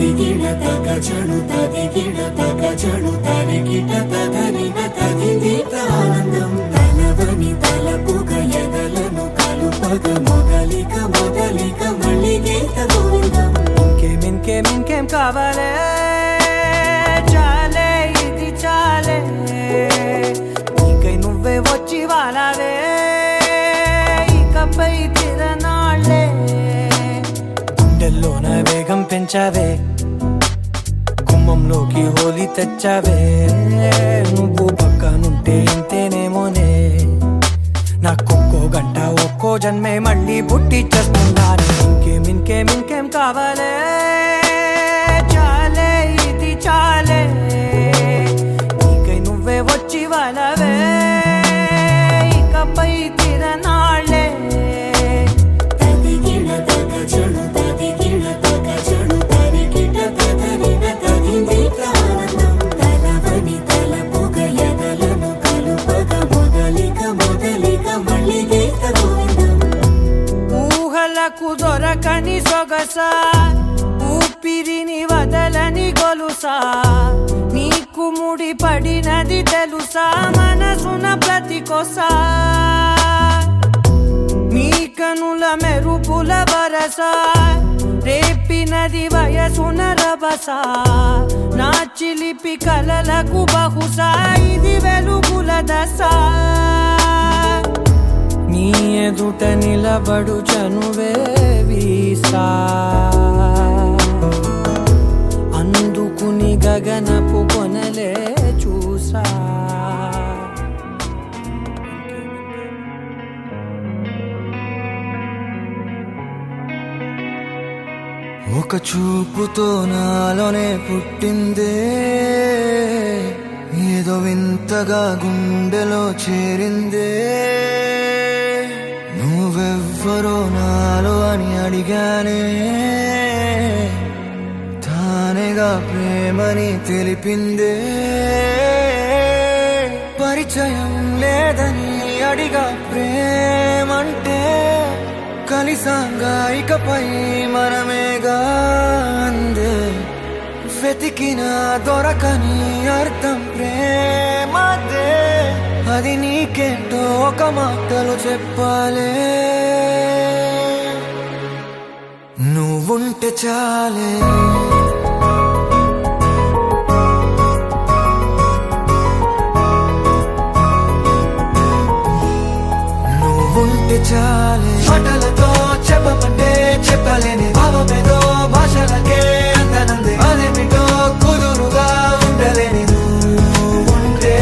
తగచడు తదిగిడ తగచడు తరిగిట తదరిన తదిదీత ఆనందం తలవని తలపుగ ఎదలను కలుపగ మొదలిక మొదలిక మళ్ళీ గీత గోవిందం. ఇంకేం కావాలే చాలే ఇది చాలే నీకై నువ్వే వచ్చి వాలావే ఇకపై తిరనాళ్ళే గుండెల్లోన వేగం పెంచావే గుమ్మంలోకి హోలీ తెచ్చావే నువ్వు పక్కనుంటే ఇంతేనేమోనే నాకొక్కో గంట ఒక్కో జన్మే మళ్ళీ పుట్టి చేస్తున్నాను. ఇంకేం కావాలే చాలే ఇది చాలే నీకై నువ్వే వచ్చి వాళ్ళవే ఇకపై తిరనాళ్ళే. తదిగిడ తగచడు తదిగిడ తగచడు తరిగిట తదరిన తదిదీత ఆనందం తలవని తలపుగ ఎదలను కలుపగ మొదలిక మొదలిక మళ్ళీ గీత గోవిందం. ఊహలకు దొరకని సొగసా ఊపిరిని వదలని గొలుసా నీకు ముడి పడినది తెలుసా మనసున ప్రతి కొసా నీ కనుల మెరుపుల వరసా రేపినది వయసున రభసా నా చిలిపి కలలకు బహుశా ఇది వెలుగుల దశ నీ ఎదుట నిలబడు చనువే వీసా అందుకుని గగనపు కొనలే చూసా. ఒక చూపుతో నాలోనే పుట్టిందే ఏదో వింతగా గుండెలో చేరిందే నువ్వెవ్వరో నాలో అని అడిగానే తానేగా ప్రేమని తెలిపిందే పరిచయం లేదని అడిగా ప్రేమంటే కలిసాంగా ఇకపై మనమేగా అందే వెతికిన దొరకని అర్థం ప్రేమదే అది నీకేంటో ఒక మాటలు చెప్పాలే నువ్వుంటే చాలే నువ్వుంటే చాలే మాటలతో చెప్పమంటే చెప్పలేని భావమేదో భాషలకే అందనందే అదేమిటో కుదురుగా ఉండలేని నువ్వుంటే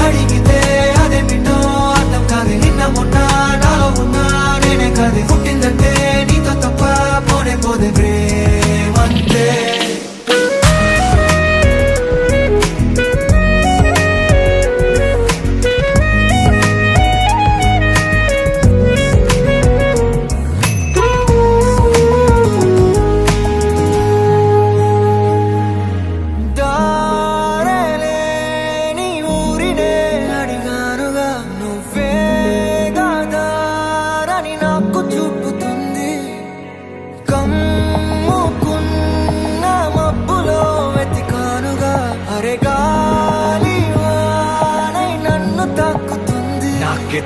అడిగితే అదేమిటో అర్థం కాదు నిన్న మొన్న నాలో ఉన్నా నేనే కాదు పుట్టిందంటే నీతో తప్ప పోనే పోదే ప్రేమంతే.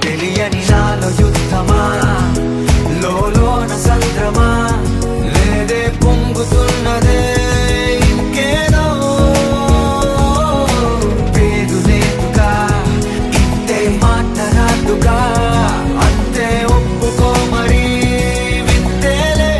తెలియని నాలో యుద్ధమా లోన సంద్రమా లేదే పొంగుతున్నదే ఇంకేదో పేరు లేదుగా ఇంతే మాట్లాడుగా అంతే ఒప్పుకో మరి వింతేలే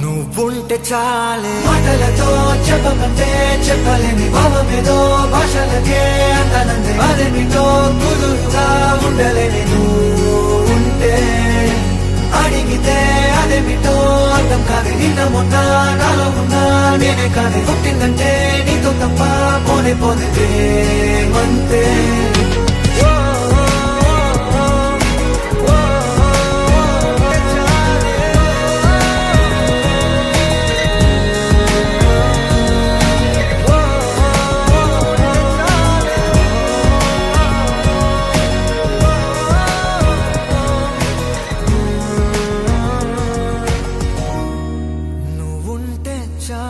నువ్వుంటే చాలే మాటలతో చెప్పమంటే చెప్పలేని భావమేదో భాషలకే అందనందే అదేమిటో కుదురుగా ఉండలేని నువ్వుంటే అడిగితే అదేమిటో అర్థం కాదు నిన్న మొన్న నాలో ఉన్నా నేనే కాదు పుట్టిందంటే నీతో తప్ప పోనే పోదే మంతే. వచ్చా